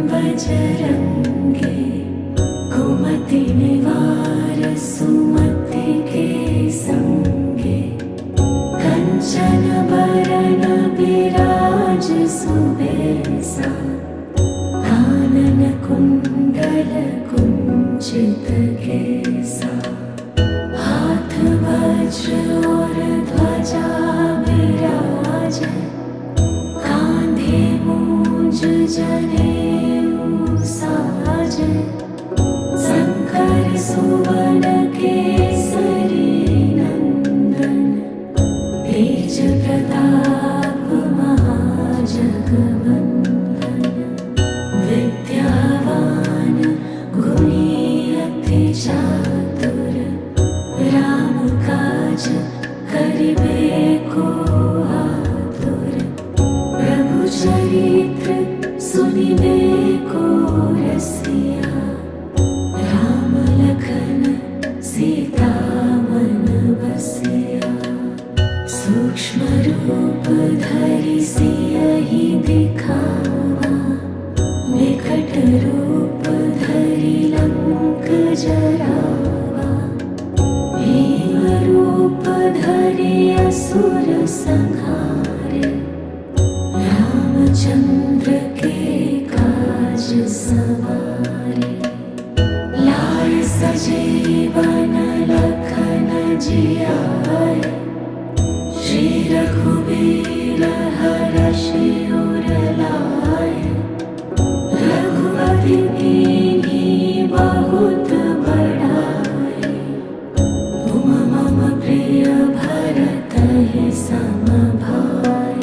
बजरंगे कुमति निवार सुमति के संगे कंचन बरन बिराज सुबेसा कानन कुंडल कुंचित केसा हाथ वज्र और ध्वजा विराजे कांधे मूंज जनेऊ साजे शंकर सुवन केसरी नंदन तेज प्रताप महाजगवंदन विद्यावान गुणी अति चातुर राम काज करिबे को आतुर प्रभु चरित्र सुनिबे को रसिया राम लखन सीता मन बसिया सूक्ष्म रूप धरि सियहि दिखावा विकट रूप धरि लंक जरावा भीम रूप धरि असुर संहारे रामचंद्र के काज सवारे लाए सजीवन लखन जियाए श्री रघुवीर हरषि उर लाए रघुपति कीन्ही बहुत बड़ाई तुम मम प्रिय भरत ही सम भाई।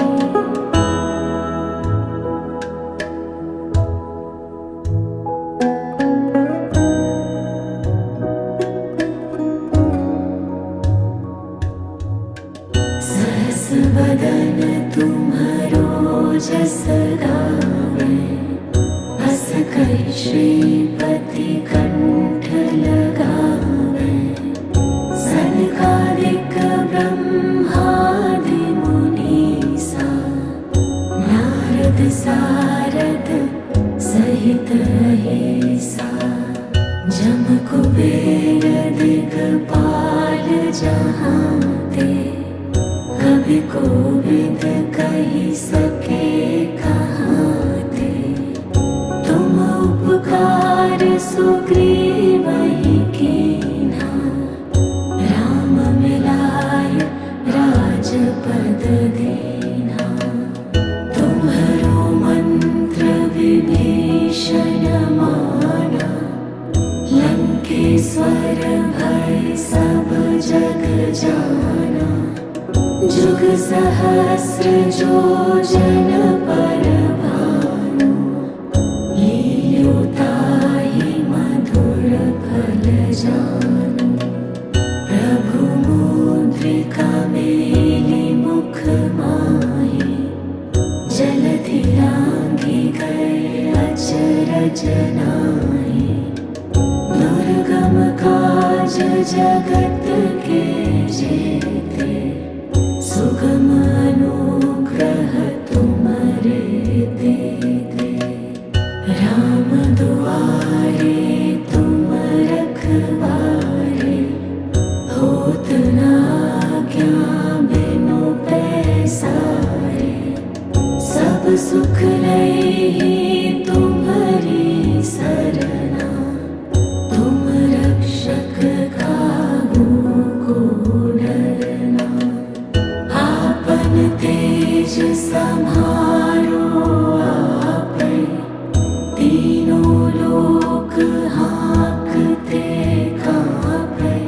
सहस बदन तुम्हरो जस गावे बस कहि श्रीपति कंठ लगावे सनकादिक ब्रह्मादि मुनीसा नारद सारद सहित अहिसा जम कुबेर दिगपाल जहांते कभी कोविद कही सके कहाते तुम उपकार सुग्रीवहि कीन्हा राम मिलाय राजपद दीन्हा तुम्हरो मंत्र विभीषण माना लंकेश्वर भय सब जग जाना जुग सहस्र जो जन पर भानु लील्यो ताहि मधुर फल जानु प्रभु मुद्रिका मेलि मुख माहि जलधि लांघि गए अचरज नाहि दुर्गम काज जगत के जेते सुगम अनुग्रह तुम्हारे देते राम दुआरे तुम रखवारे होत न आज्ञा बिनु पैसारे सब सुख लई तुम्हारी सरना तुम रक्षक काहू को डरना आपन तेज सम्हारो आपै तीनों लोक हाँकते काँपै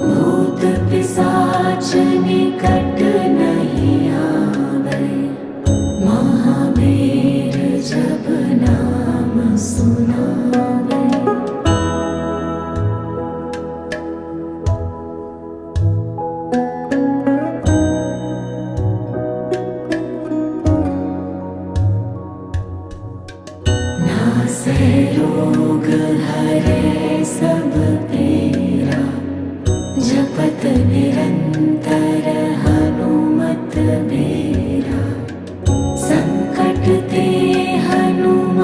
भूत पिशाच निकट नहीं आवे महावीर जब नाम सुनावे। नासै रोग हरे सब पीरा जपत निरंतर हनुमत बीरा संकट ते हनुमान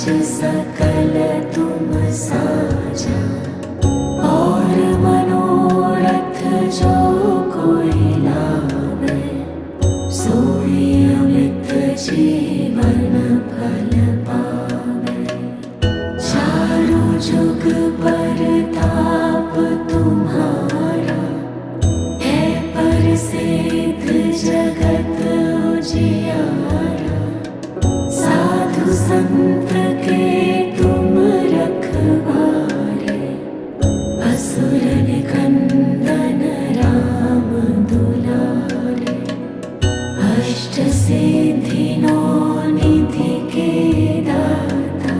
सकल तुम साजा, और मनोरथ जो कोई लावे, सोई अमित जीवन फल पावे। चारों जुग परताप तुम्हारा, है प्रसिद्ध जगत उजियारा। साधु संत के तुम रखवारे, असुर निकंदन राम दुलारे। अष्ट सिद्धि नौ निधि के दाता,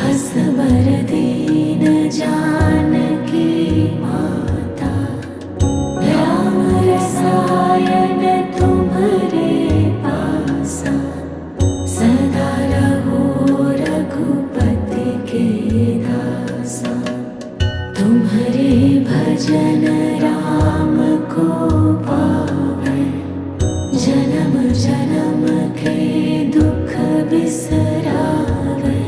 असबर दीन जानकी माता। राम रसायन तुम्हारे पासा, सदा रहो रघुपति के दासा। तुम्हारे भजन राम को पावे, जन्म जन्म के दुख बिसरावे।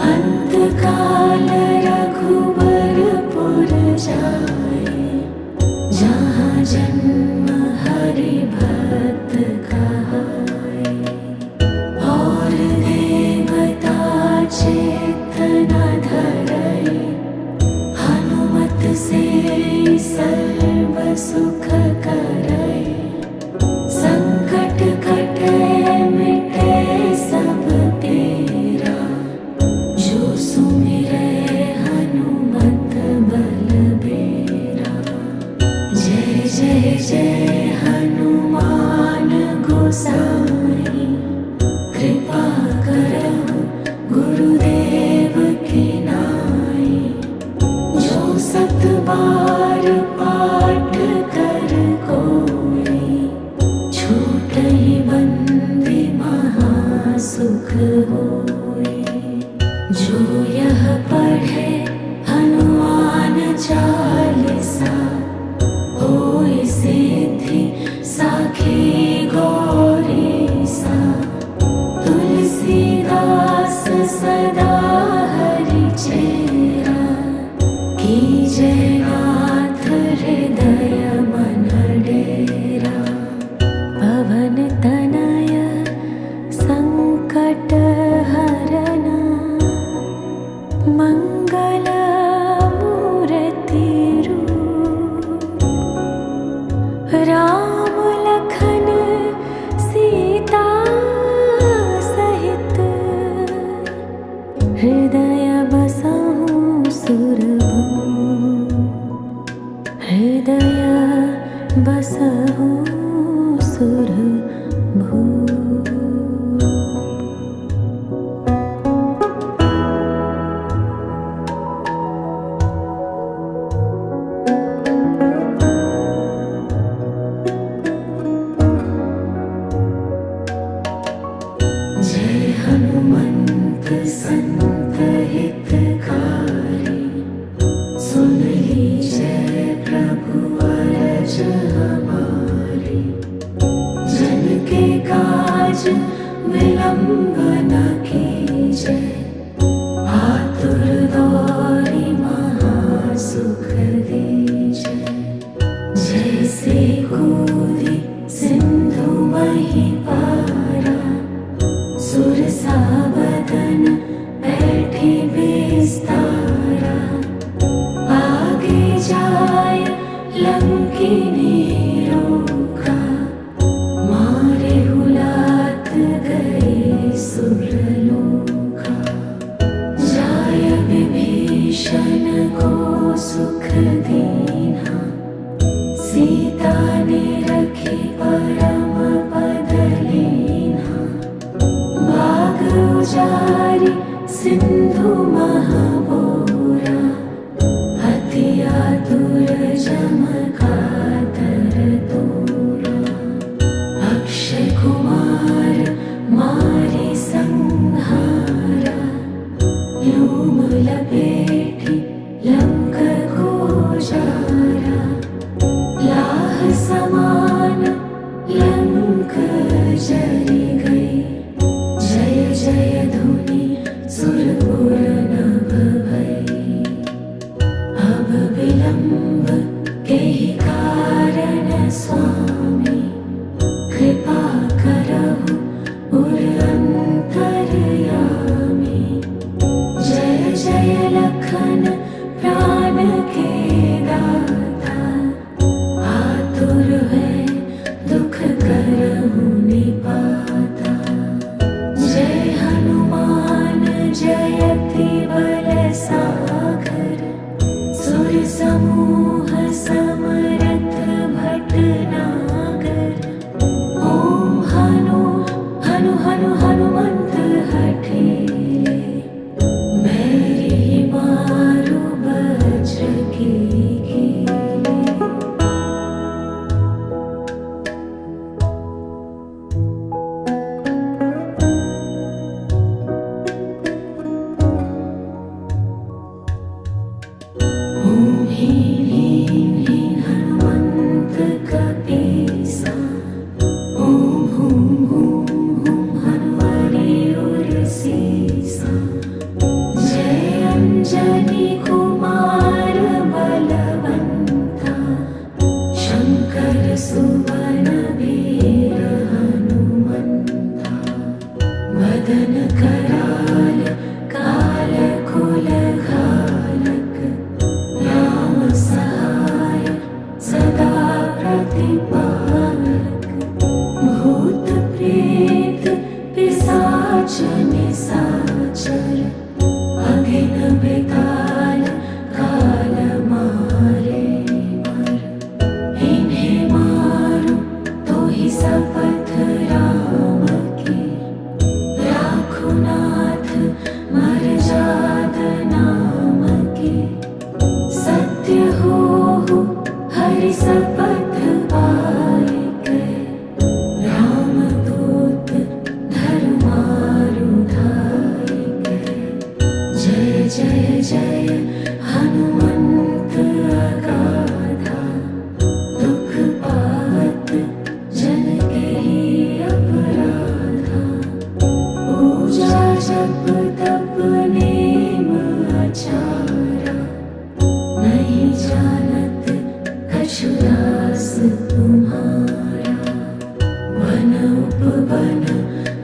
अंत काल रघुबरपुर जाए, जहाँ जन्म हरि भक्त कहाए। और देवता चित्त न धरई, हनुमत से सर्व सुख करई। संकट कटे मिटे सब पीरा, जो सुमिरै हनुमत बलबीरा। जय जय जय हनुमान गोसाई, कृपा करहु गुरुदेव की नाई। जो सत बार पाठ कर कोई, छूटहि बंदी महासुख होई। जो यह पढ़े हनुमान चालीसा, होई सिद्धि साखी गौरीसा। तुलसीदास सदा हरि चेरा, कीजय नाथ हृदय मन डेरा। पवन तनय संकट हरना, मंगल मूर्ति रूप। राम लखन सीता सहित, हृदय बसहु सुरभूप। हृदय बसहु सुरभूप। जय हनुमंत संत हितकारी, सुन लीजय प्रभु अरज हमारी। जन के काज विलंब न कीजय, आतुर दौरी महासुख दीजय। जैसे कूदी सिंधु मही पारा, सुरसा बदन बैठी बिस्तारा। आगे जाय लंकिनी रोका, मारे हुलात गए सुरलोका। जाय विभीषण को सुख दीना, सीता ने रखी परम पद लीना। बाग उजारी सिंधु महाबोरा, अति आतुर जम कातर तोरा। अक्षय कुमार मारी संहारा, लूम लपेटी लंक को जारा। लाह समान लंक जरी गई, जय जय धुनि हनुमंत हठीले, बैरी मारु वज्र की कीले। ओम ह्रीं ह्रीं ह्रीं हनुमंत कपीसा, ओम हूं हूं हूं हनुमने उरसीसा। जय अंजनी कुमार बलवंता, शंकर सुवन वीर हनुमंता। वदन कराल काल कुल घालक, राम सहाय सदा प्रतिपालक। भूत प्रेत पिशाच निशाचर, अघिन बेताल काल मारे मर। इन्हें मारो तो ही शपथ राम की, राखो नाथ मर्याद नाम की। सत्य हो हरि शपथ पाइके, रामदूत धर्मारु धाइके। जय जय जय हनुमंत अगाधा, दुख पावत जन के ही अपराधा। पूजा जप तप नेम आचारा, नहीं जानत कछु दास तुम्हारा। वन उपवन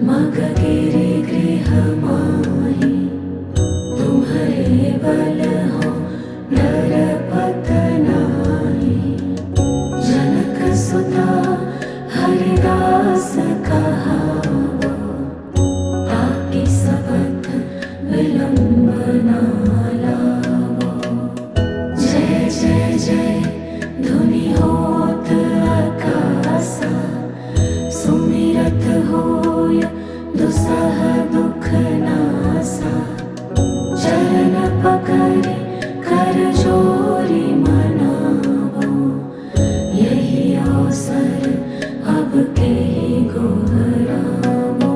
मग गिरि गृह माहि, तुम्हरे बल हो नरपत नाहि। जनक सुता हरिदास कहावो, ताकि सबत विलंब ना लावो। जय जय जय धुनि होत आकाशा, सुमिरत होय दुसह दुख नासा। चरण पकड़े कर जोरी मनावो, यही अवसर अब के ही गोहरावो।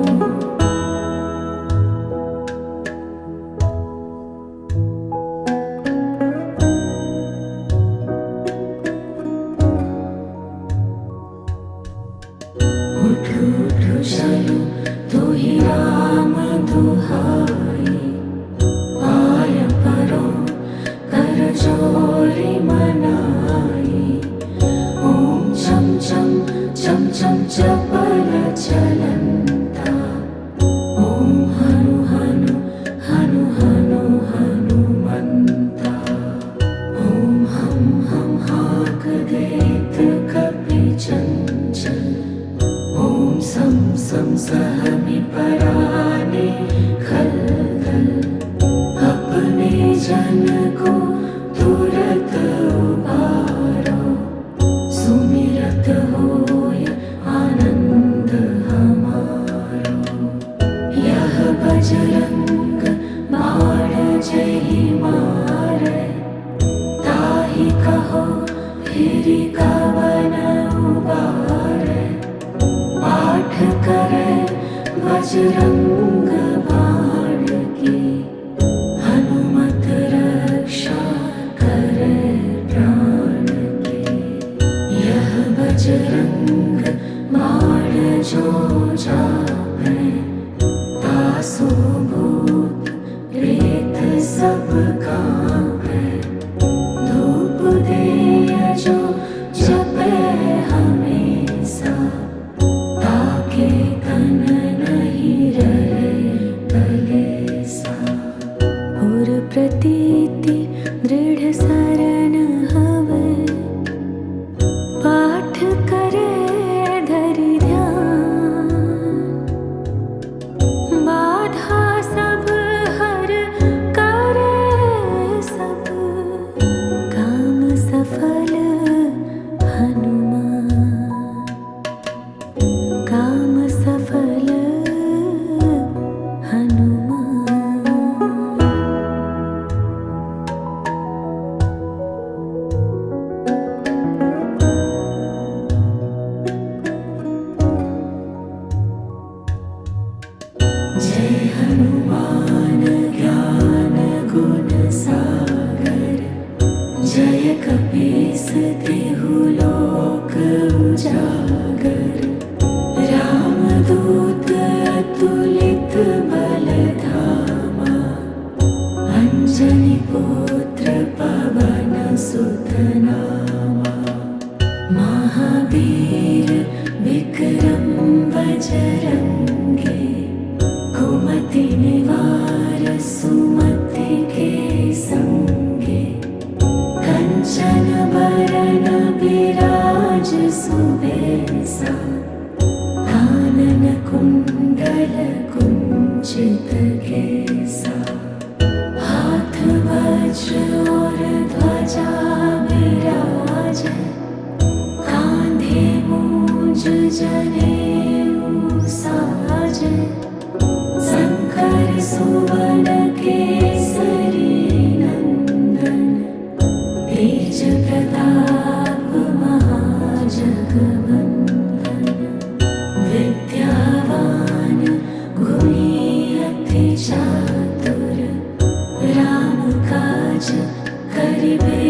उठु उठु चलो तो ही राम दुहाई, पाय परो कर जोरी मनाई। ओम चम चम चम चम चपल चलंता, ओम हनु हनु हनु हनु हनुमंता। ओम हम हाक देत कपि चंचल, ओम सम सहमि पराने खलदल। अपने जन को तुरत उबारो, सुमिरत होय आनंद हमारो। यह बजरंग बाण जहि मारै, ताहि कहो फिरि कवन उबारै। पाठ करे बजरंग बाण की, हनुमत रक्षा करे प्राण की। यह बजरंग बाण जो जापै, तासो भूत प्रेत सब कांपै। धूप देय जो जपै हमेशा, ताके तन नहीं रहे कलेसा। और प्रतीति दृढ़ शरण हवै, पाठ करे धरि ध्यान। बाधा सब हर करे देहु लोक उजागर रामदूत अतुलित बल धामा अंजनी पुत्र पवन सुत नामा महावीर विक्रम बजरंगी कुमति निवार सुमति के संगे कंचन बरन विराज सुबेसा कानन कुंडल कुंचित केसा हाथ वज्र और ध्वजा विराजे कांधे मूंज जनेऊ साजे शंकर सुवन केसरी नंदन तेज प्रताप महाजगवंदन विद्यावान गुणी अति चातुर राम काज करिबे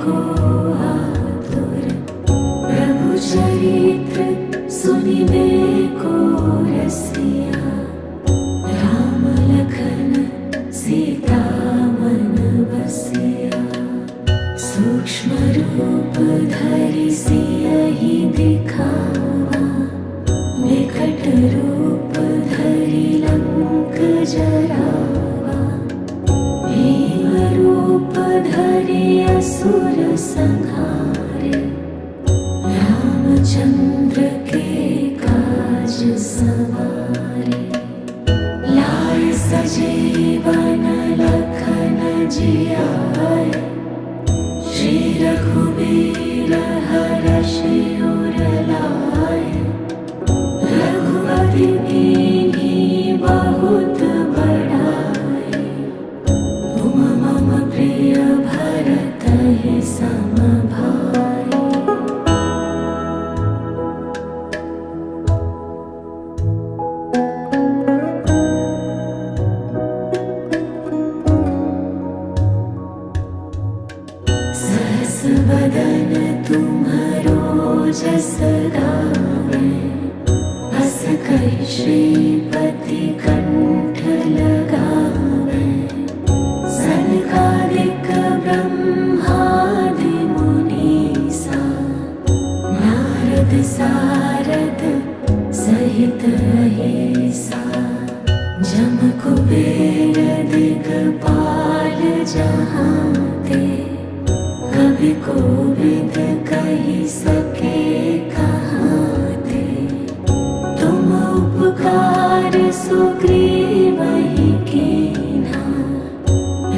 को आतुर प्रभु चरित्र सुनिबे को रसिया राम लखन सीता मन बसिया सूक्ष्म रूप धरि सियहि दिखावा विकट रूप धरि लंक जरावा भीम रूप धरि असुर संहारे रामचंद्र के काज सवारे लाए सजीवन लखन जियाए श्री रघुवीर हरषि उर लाए रघुपति कीन्ही बहुत बड़ाई तुम मम प्रिय भरत हे सम भाई। सहस बदन तुम्हरो जस गावे बस कहि श्रीपति कंठ लगावे सनकादिक ब्रह्मादि मुनीसा नारद सारद सहित अहिसा जम कुबेर दिगपाल जहांते कभी कोविद कही सके कहाते तुम उपकार सुग्रीवहि कीन्हा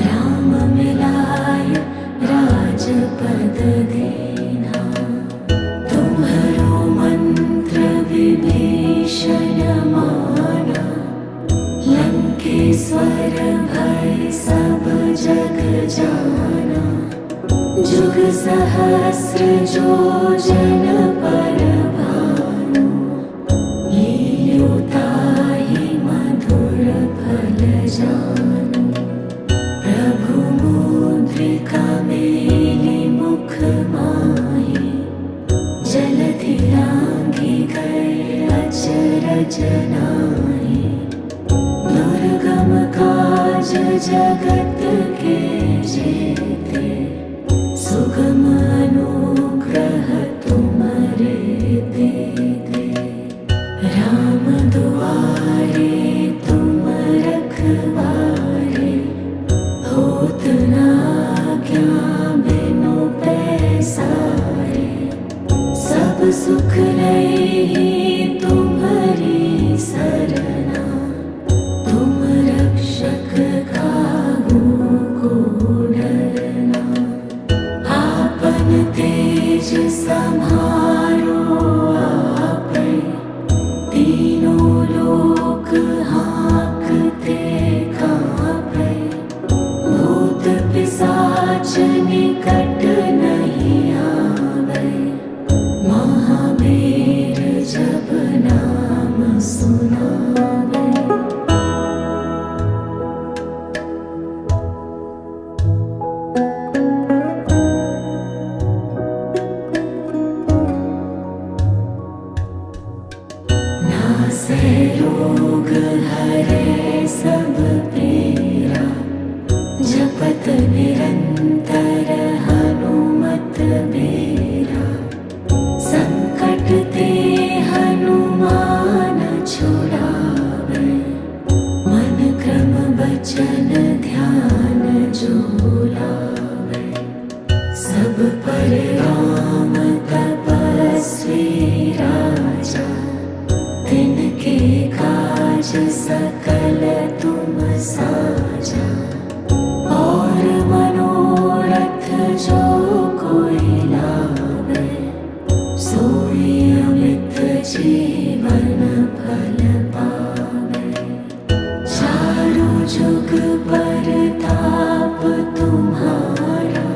राम मिलाय राजपद दीन्हा तुम्हरो मंत्र विभीषण माना लंकेश्वर भय सब जग जाना जुग सहस्र जो जन पर भानु लील्यो ताहि मधुर फल जानु प्रभु मुद्रिका मेलि मुख माहि जलधि लांघि गए अचरज नाहि दुर्गम काज जगत के जेते सुगम अनुग्रह तुम्हारे दे राम दुआरे तुम रखवारे होत न आज्ञा बिनु पैसारे सब सुख लई तुम्हारी सरना तुम रक्षक काहू को डरना आपन ते सकल तुम साजा, और मनोरथ जो कोई लावे, सोई अमित जीवन फल पावे। चारों जुग परताप तुम्हारा,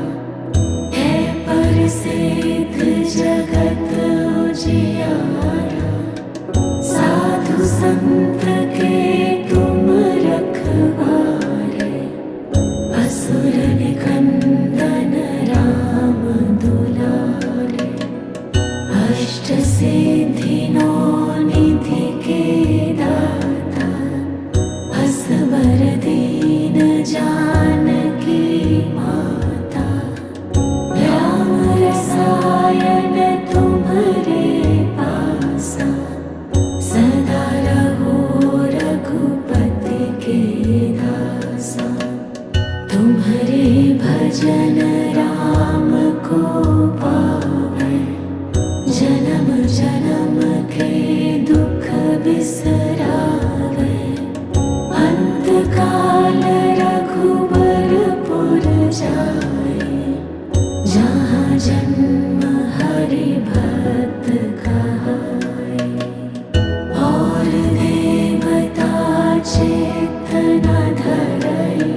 है प्रसिद्ध जगत उजियारा। साधु संत के तुम रखवारे, असुर निकंदन राम दुलारे। अष्ट सिद्धि नौ निधि के दाता, असबर दीन जानकी माता। राम रसायन तुम्हारे पासा, सदा रहो रघुपति के दासा। तुम्हारे भजन राम को पावे, जन्म जन्म के दुख बिसरावे। अंत काल रघुबरपुर जाए, जहाँ जन्म हरि भक्त कहाए। और देवता चित्त न धरई,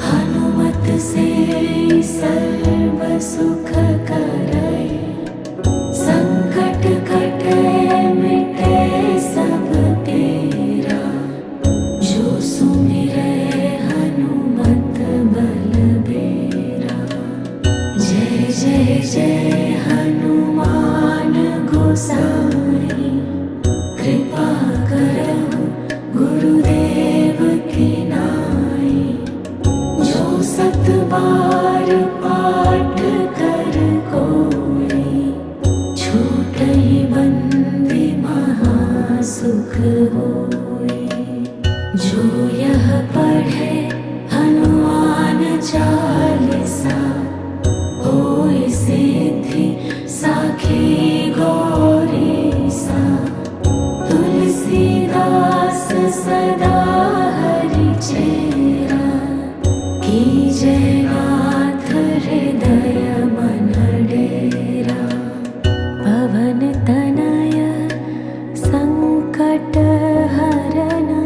हनुमत से सर्व सुख करई। संकट कटे मिटे सब तेरा, जो सुमिरै हनुमत बलबीरा। जय जय जय हनुमान गोसाई, कृपा करहु गुरुदेव की नाई। जो सत बार पाठ कर कोई, छूटई बंदी महासुख होई। जो यह पढ़े हनुमान चालीसा, होई सिद्धि साखी गौरीसा। तुलसीदास सदा हरि चेरा, कीजय नाथ हृदय मन डेरा। पवन तनय संकट हरना,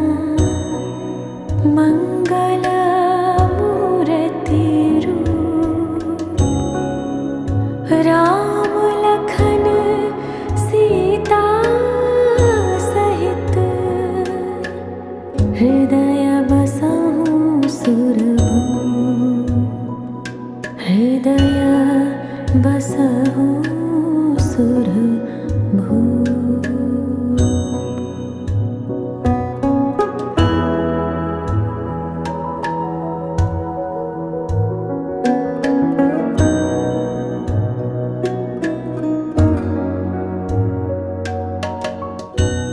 मंगल मूर्ति रूप। राम लखन सीता सहित, हृदय बसहु सुरभूप। हृदय बसहु सुरभूप।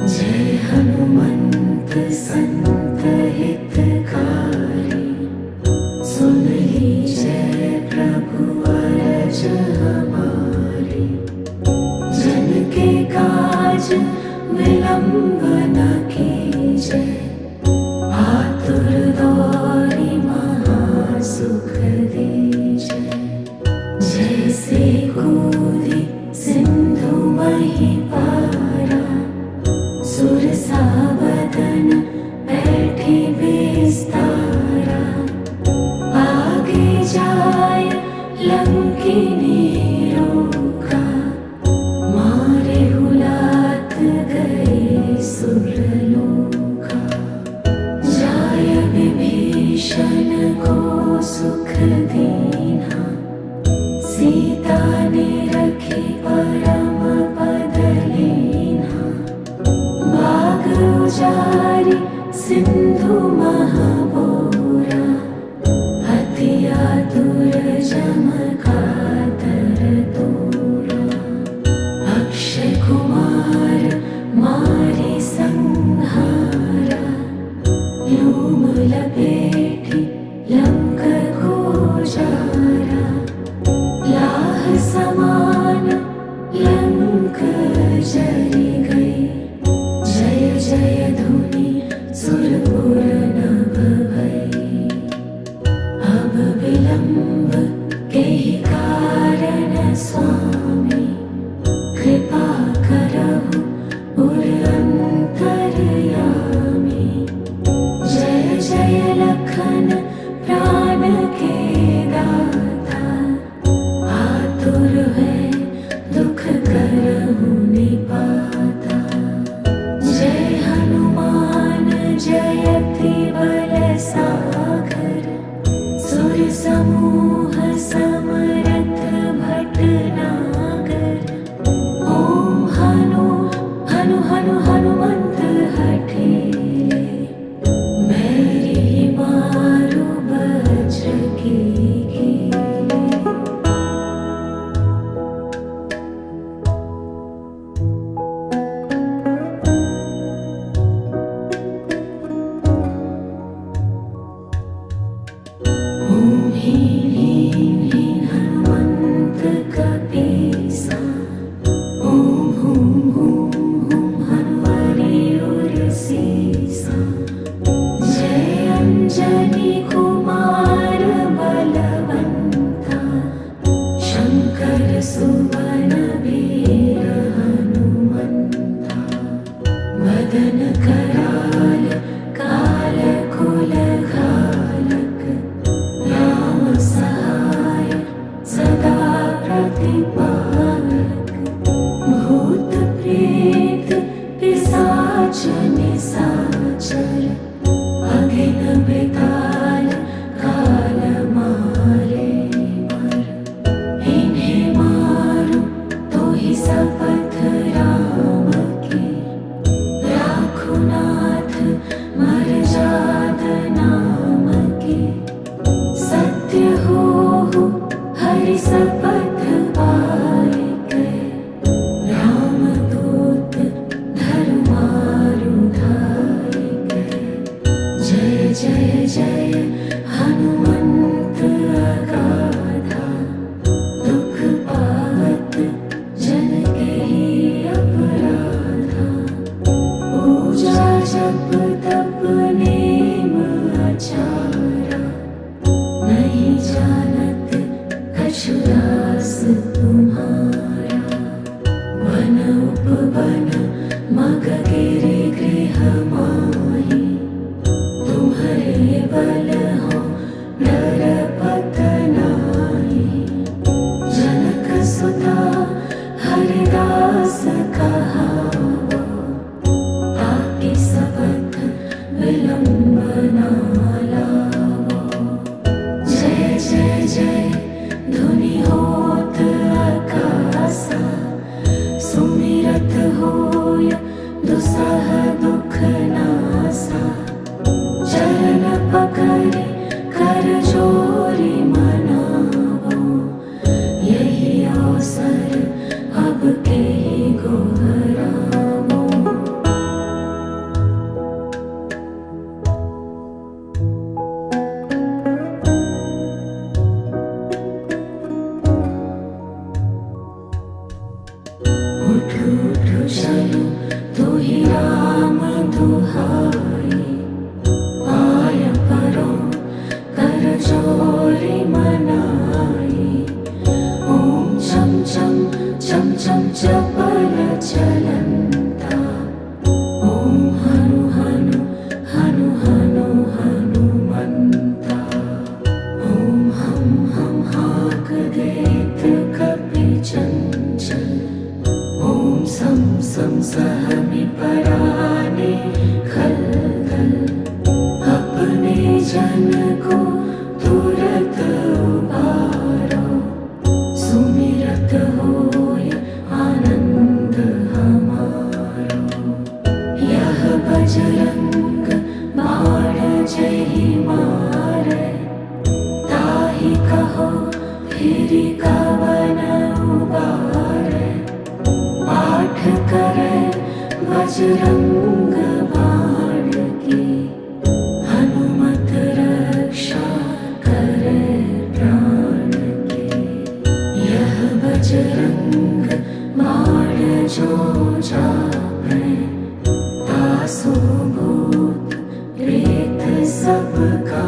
जय हनुमंत संत हितकारी, सुन लीजय प्रभु अरज हमारी। जन के काज विलंब न कीजय, आतुर दौरी महासुख दीजय। जैसे कूदी सिंधु मही पारा, सुरसा बदन बैठी बिस्तारा। आगे जाय लंकिनी रोका, मारे हुलात गए सुरलोका। जाय विभीषण को सुख दीना, सीता ने रखी परम पद लीना। बाग उजारी सिंधु महाबोरा, अति आतुर जम कातर तोरा। अक्षय कुमार मारी संहारा, लूम लपेटी लंक को जारा। लाह समान लंक जरी गई, जय जय धुनि समूह समरथ भटनागर। ओम हनु हनु हनु हनुमंत हठीले, मेरी मारु वज्र की कीले। ओम ह्रीं ह्रीं ह्रीं हनुमंत कपीसा। ओम हुं हुं हुं हनुमने उरसीसा। जय अंजनी कुमार बलवंता, शंकर सुवन वीर हनुमंता। वदन कराल काल कुल घालक, राम सहाय सदा प्रतिपालक। भूत प्रेत पिशाच निशाचर, अघिन बेताल काल मारे मर। इन्हें मारो तो ही शपथ राम की, राखो नाथ मर्याद नाम की। सत्य हो हरि शपथ पाए के, रामदूत धर्मारु धाय के। जय जय जय हनुमंत अगाधा, दुख पावत जन के ही अपराधा। पूजा जप तप नेम आचारा, नहीं जानत कछु दास तुम्हारा। वन उपवन मग गिरि गृह माहि, तुम्हारे बल हो नरपत नाहि। जनक सुता हरिदास कहावो, ताकि सबत विलंब ना लावो। जय जय जय धुनि होत आकाशा, सुमिरत होय दुसह दुख नासा। चरण पकड़े कर जोरी मनावो, यही अवसर अब के ही गोहरावो। उठो उठो चलो तो ही राम दुहाई, आय परो कर जोरी मनाई। ओम चम चम चम चम चपल चलंता, ओम हनु हनु हनु हनु हनुमंता। ओम हम हाक देत कपि चंचल, ओम सम सम सहमि पराने खलदल। अपने जन को तुरत उबारो, सुमिरत होय आनंद हमारो। यह बजरंग बाण जहि मारै, ताहि कहो फिरि कवन उबारै। पाठ करे बजरंग बाण की, हनुमत रक्षा करे प्राण की। यह बजरंग बाण जो जापै, तासो भूत प्रेत सब का